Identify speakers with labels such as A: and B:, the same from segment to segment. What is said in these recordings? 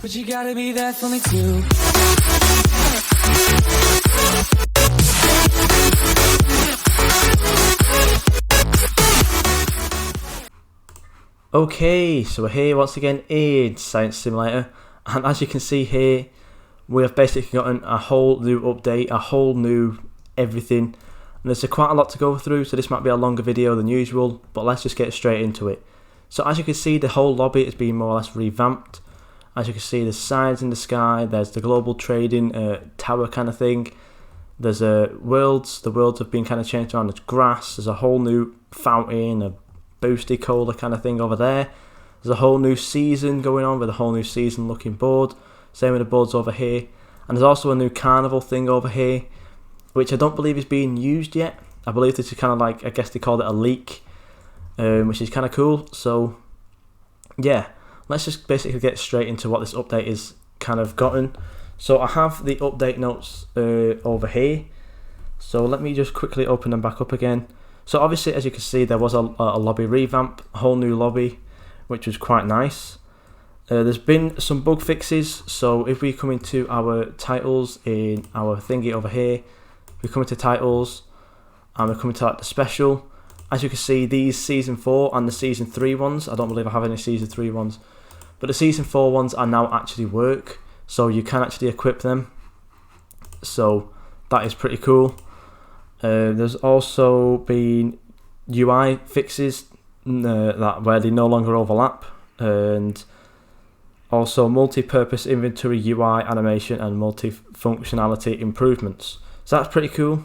A: But you gotta be there for me too.
B: Okay, so we're here once again in Science Simulator, and as you can see here, we have basically gotten a whole new update, a whole new everything, and there's quite a lot to go through, so this might be a longer video than usual, but let's just get straight into it. So as you can see, the whole lobby has been more or less revamped. As you can see, there's signs in the sky, there's the global trading tower kind of thing, there's worlds, the worlds have been kind of changed around, there's grass, there's a whole new fountain, a boosty cola kind of thing over there. There's a whole new season going on with a whole new season looking board, same with the boards over here, and there's also a new carnival thing over here, which I don't believe is being used yet. I believe this is kind of like, I guess they called it a leak, which is kind of cool. So yeah, let's just basically get straight into what this update is kind of gotten. So I have the update notes over here, so let me just quickly open them back up again. So obviously, as you can see, there was a lobby revamp, a whole new lobby, which was quite nice. There's been some bug fixes, so if we come into our titles in our thingy over here, we come into titles, and we come into like the special. As you can see, these Season 4 and the Season 3 ones, I don't believe I have any Season 3 ones, but the Season 4 ones are now actually work, so you can actually equip them. So that is pretty cool. There's also been UI fixes that where they no longer overlap, and also multi-purpose inventory UI animation and multi-functionality improvements. So that's pretty cool.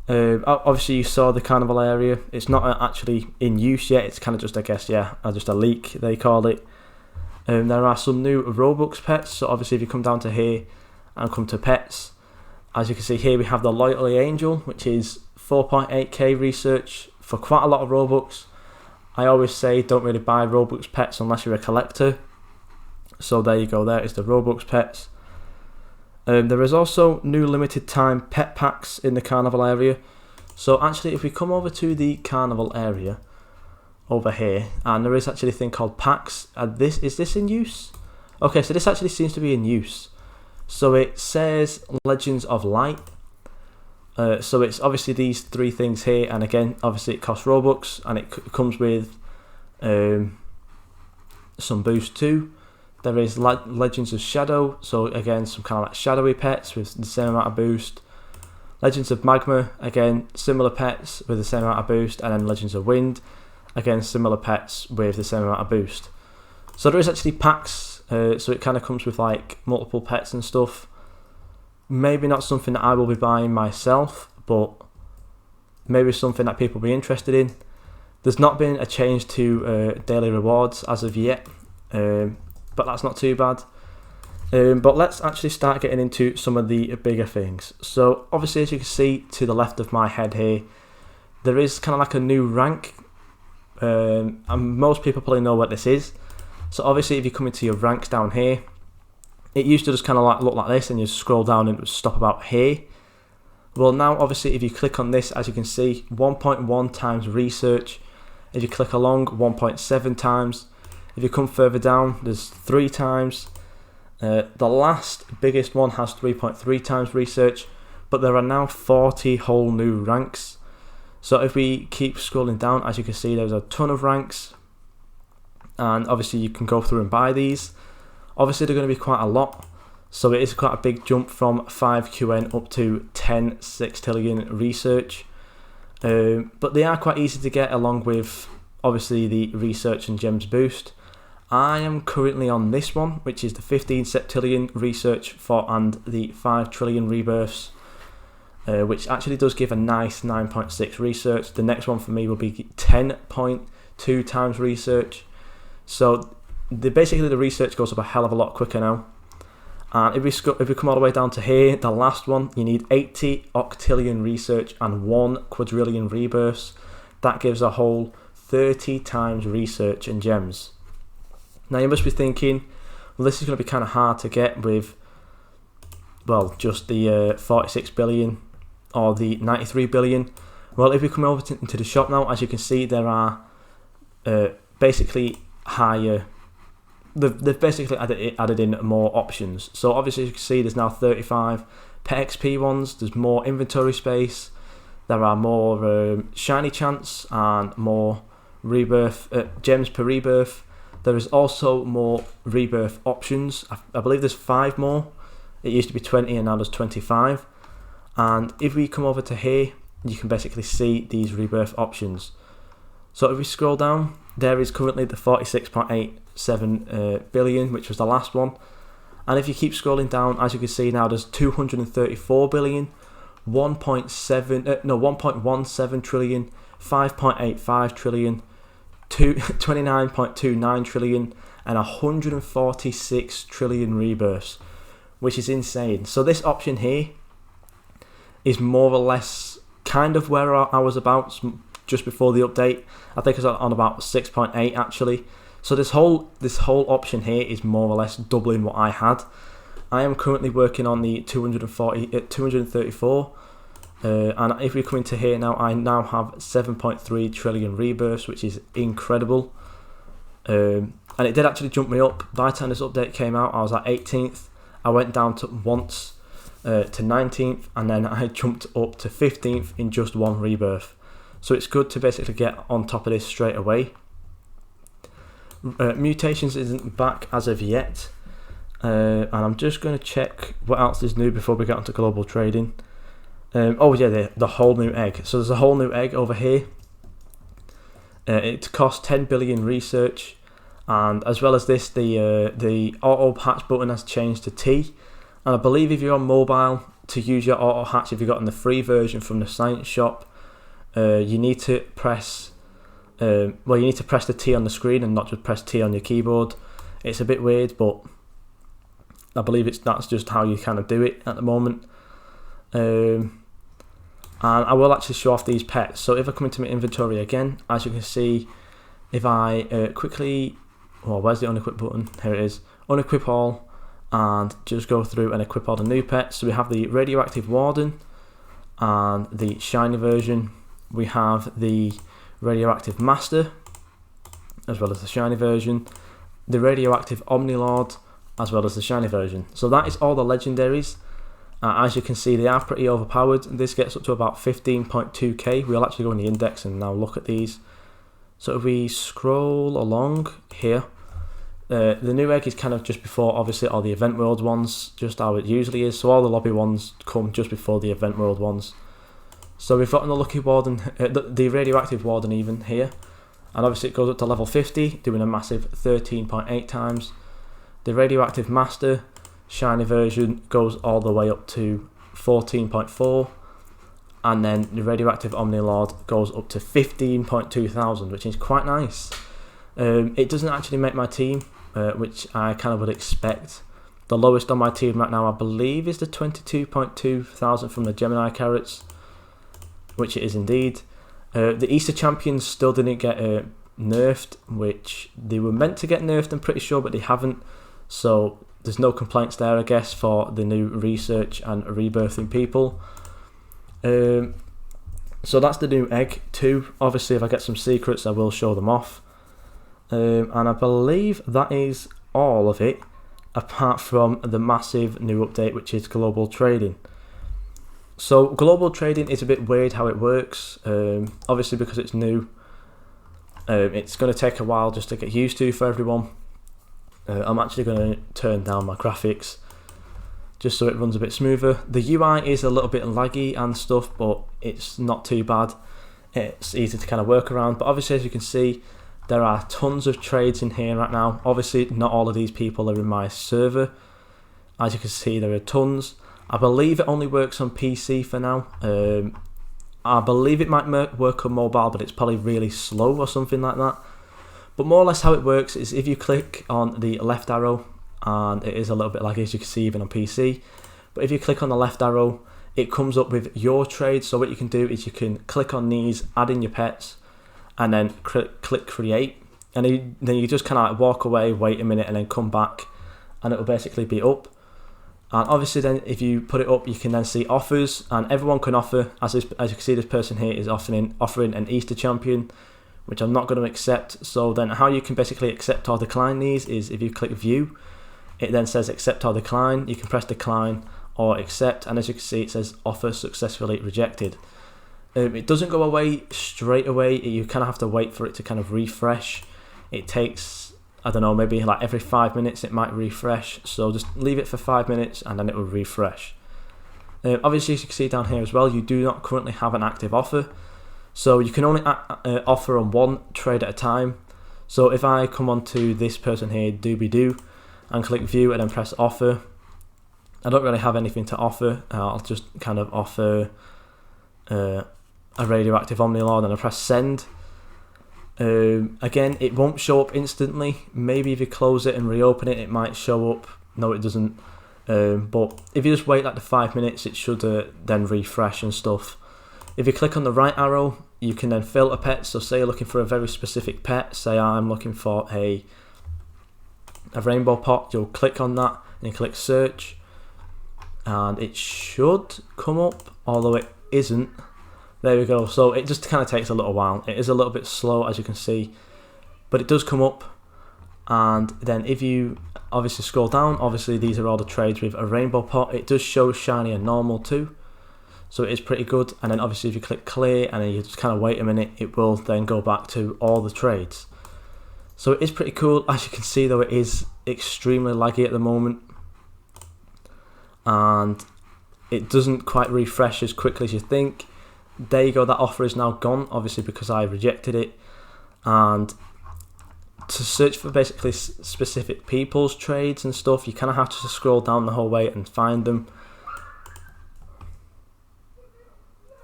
B: Obviously you saw the carnival area. It's not actually in use yet. It's kind of just, I guess, yeah, just a leak they call it. There are some new Roblox pets. So obviously if you come down to here and come to pets, as you can see here, we have the Loyalty Angel, which is 4.8k research for quite a lot of Robux. I always say don't really buy Robux pets unless you're a collector. So there you go, there is the Robux pets. There is also new limited time pet packs in the carnival area. So actually, if we come over to the carnival area over here, and there is actually a thing called packs. Is this in use? Okay, so this actually seems to be in use. So it says Legends of Light. So it's obviously these three things here, and again, obviously it costs Robux, and it comes with some boost too. There is Legends of Shadow, so again, some kind of like shadowy pets with the same amount of boost. Legends of Magma, again, similar pets with the same amount of boost, and then Legends of Wind, again, similar pets with the same amount of boost. So there is actually packs. So it kind of comes with like multiple pets and stuff. Maybe not something that I will be buying myself, but maybe something that people will be interested in. There's not been a change to daily rewards as of yet, but that's not too bad. But let's actually start getting into some of the bigger things. So obviously, as you can see to the left of my head here, there is kind of like a new rank, and most people probably know what this is. So obviously if you come into your ranks down here, it used to just kind of like look like this, and you scroll down and it would stop about here. Well, now obviously if you click on this, as you can see, 1.1 times research. If you click along, 1.7 times. If you come further down, there's 3 times. The last biggest one has 3.3 times research, but there are now 40 whole new ranks. So if we keep scrolling down, as you can see, there's a ton of ranks. And obviously you can go through and buy these. Obviously they're going to be quite a lot, so it is quite a big jump from 5 QN up to 10 sextillion research. But they are quite easy to get, along with obviously the research and gems boost. I am currently on this one, which is the 15 septillion research and the 5 trillion rebirths, which actually does give a nice 9.6 research. The next one for me will be 10.2 times research. So basically the research goes up a hell of a lot quicker now. And if we come all the way down to here, the last one, you need 80 octillion research and 1 quadrillion rebirths. That gives a whole 30 times research and gems. Now you must be thinking, well, this is going to be kind of hard to get with, well, just the 46 billion or the 93 billion. Well, if we come over into the shop now, as you can see, there are basically higher they've basically added in more options. So obviously you can see there's now 35 pet XP ones, there's more inventory space, there are more shiny chance and more rebirth gems per rebirth. There is also more rebirth options. I believe there's 5 more. It used to be 20 and now there's 25. And if we come over to here, you can basically see these rebirth options. So if we scroll down, there is currently the 46.87 billion, which was the last one. And if you keep scrolling down, as you can see now, there's 234 billion, 1.17 trillion, 5.85 trillion, 29.29 trillion, and 146 trillion rebirths, which is insane. So this option here is more or less kind of where I was about just before the update. I think it's on about 6.8 actually. So this whole option here is more or less doubling what I had. I am currently working on the 234, and if we come into here now, I now have 7.3 trillion rebirths, which is incredible. And it did actually jump me up. By the time this update came out, I was at 18th. I went down to 19th, and then I jumped up to 15th in just one rebirth. So it's good to basically get on top of this straight away. Mutations isn't back as of yet, and I'm just going to check what else is new before we get onto global trading. Oh yeah, the whole new egg. So there's a whole new egg over here. It costs 10 billion research, and as well as this, the auto hatch button has changed to T. And I believe if you're on mobile, to use your auto hatch, if you've gotten the free version from the science shop, you need to press the T on the screen and not just press T on your keyboard. It's a bit weird, but I believe that's just how you kind of do it at the moment. And I will actually show off these pets. So if I come into my inventory again, as you can see, if I where's the unequip button? Here it is. Unequip all, and just go through and equip all the new pets. So we have the radioactive warden and the shiny version. We have the radioactive master as well as the shiny version, the radioactive omnilord as well as the shiny version. So that is all the legendaries. As you can see, they are pretty overpowered. This gets up to about 15.2k. We'll actually go in the index and now look at these. So if we scroll along here, the new egg is kind of just before obviously all the event world ones, just how it usually is. So all the lobby ones come just before the event world ones. So we've got an unlucky warden, the radioactive warden even here, and obviously it goes up to level 50, doing a massive 13.8 times. The radioactive master shiny version goes all the way up to 14.4, and then the radioactive omnilord goes up to 15.2 thousand, which is quite nice. It doesn't actually make my team, which I kind of would expect. The lowest on my team right now, I believe, is the 22.2 thousand from the Gemini carrots, which it is indeed. The Easter champions still didn't get nerfed, which they were meant to get nerfed, I'm pretty sure, but they haven't. So there's no complaints there, I guess, for the new research and rebirthing people. So that's the new egg too. Obviously, if I get some secrets, I will show them off. And I believe that is all of it, apart from the massive new update, which is global trading. So global trading is a bit weird how it works, obviously because it's new. It's going to take a while just to get used to for everyone. I'm actually going to turn down my graphics just so it runs a bit smoother. The UI is a little bit laggy and stuff, but it's not too bad. It's easy to kind of work around, but obviously as you can see, there are tons of trades in here right now. Obviously not all of these people are in my server. As you can see, there are tons. I believe it only works on PC for now. I believe it might work on mobile, but it's probably really slow or something like that. But more or less how it works is if you click on the left arrow, and it is a little bit like as you can see even on PC, but if you click on the left arrow, it comes up with your trade. So what you can do is you can click on these, add in your pets, and then click create, and then you just kind of like walk away, wait a minute, and then come back, and it will basically be up. And obviously then if you put it up, you can then see offers, and everyone can offer. As you can see, this person here is offering an Easter champion, which I'm not going to accept. So then how you can basically accept or decline these is if you click view, it then says accept or decline. You can press decline or accept, and as you can see it says offer successfully rejected. It doesn't go away straight away. You kind of have to wait for it to kind of refresh. It takes, I don't know, maybe like every 5 minutes it might refresh, so just leave it for 5 minutes and then it will refresh. Obviously, as you can see down here as well, you do not currently have an active offer, so you can only offer on one trade at a time. So if I come on to this person here, Doobie-Doo, and click view and then press offer, I don't really have anything to offer. I'll just kind of offer a radioactive Omnilord and I press send. Again, it won't show up instantly. Maybe if you close it and reopen it, it might show up. No, it doesn't. But if you just wait like the 5 minutes, it should then refresh and stuff. If you click on the right arrow, you can then filter pets. So say you're looking for a very specific pet. Say I'm looking for a rainbow pot. You'll click on that and you click search, and it should come up, although it isn't. There we go. So it just kind of takes a little while. It is a little bit slow, as you can see, but it does come up. And then if you obviously scroll down, obviously these are all the trades with a rainbow pot. It does show shiny and normal too, so it is pretty good. And then obviously if you click clear and then you just kind of wait a minute, it will then go back to all the trades. So it is pretty cool. As you can see though, it is extremely laggy at the moment, and it doesn't quite refresh as quickly as you think. There you go, that offer is now gone, obviously because I rejected it. And to search for basically specific people's trades and stuff, you kind of have to scroll down the whole way and find them.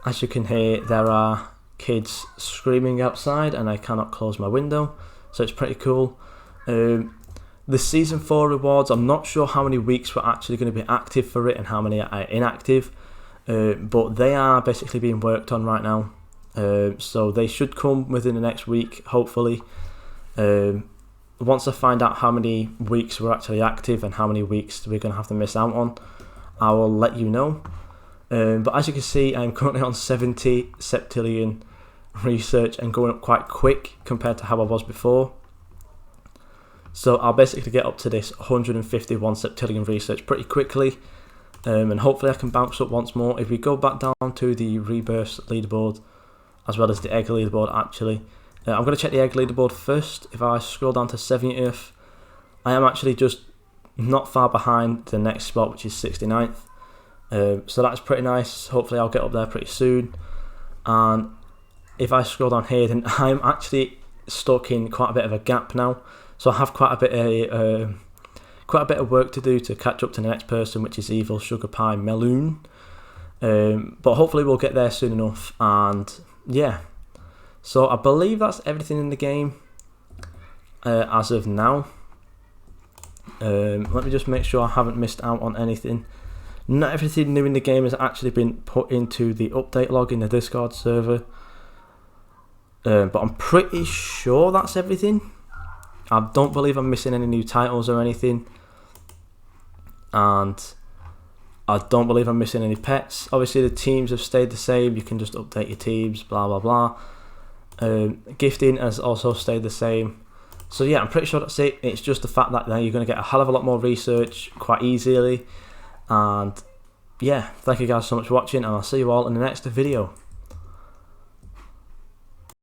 B: As you can hear, there are kids screaming outside and I cannot close my window, so it's pretty cool. The season 4 rewards, I'm not sure how many weeks we're actually going to be active for it and how many are inactive. But they are basically being worked on right now, so they should come within the next week, hopefully. Once I find out how many weeks we're actually active and how many weeks we're going to have to miss out on, I will let you know. But as you can see, I'm currently on 70 septillion research and going up quite quick compared to how I was before. So I'll basically get up to this 151 septillion research pretty quickly. And hopefully I can bounce up once more. If we go back down to the rebirth leaderboard, as well as the egg leaderboard actually, I'm going to check the egg leaderboard first. If I scroll down to 70th, I am actually just not far behind the next spot, which is 69th. So that's pretty nice. Hopefully I'll get up there pretty soon. And if I scroll down here, then I'm actually stuck in quite a bit of a gap now. So I have quite a bit of work to do to catch up to the next person, which is Evil Sugar Pie Meloon. But hopefully we'll get there soon enough. And yeah, so I believe that's everything in the game as of now. Let me just make sure I haven't missed out on anything. Not everything new in the game has actually been put into the update log in the Discord server, but I'm pretty sure that's everything. I don't believe I'm missing any new titles or anything, and I don't believe I'm missing any pets. Obviously the teams have stayed the same. You can just update your teams, blah blah blah. Gifting has also stayed the same. So yeah, I'm pretty sure that's it. It's just the fact that now you're going to get a hell of a lot more research quite easily. And yeah, thank you guys so much for watching, and I'll see you all in the next video.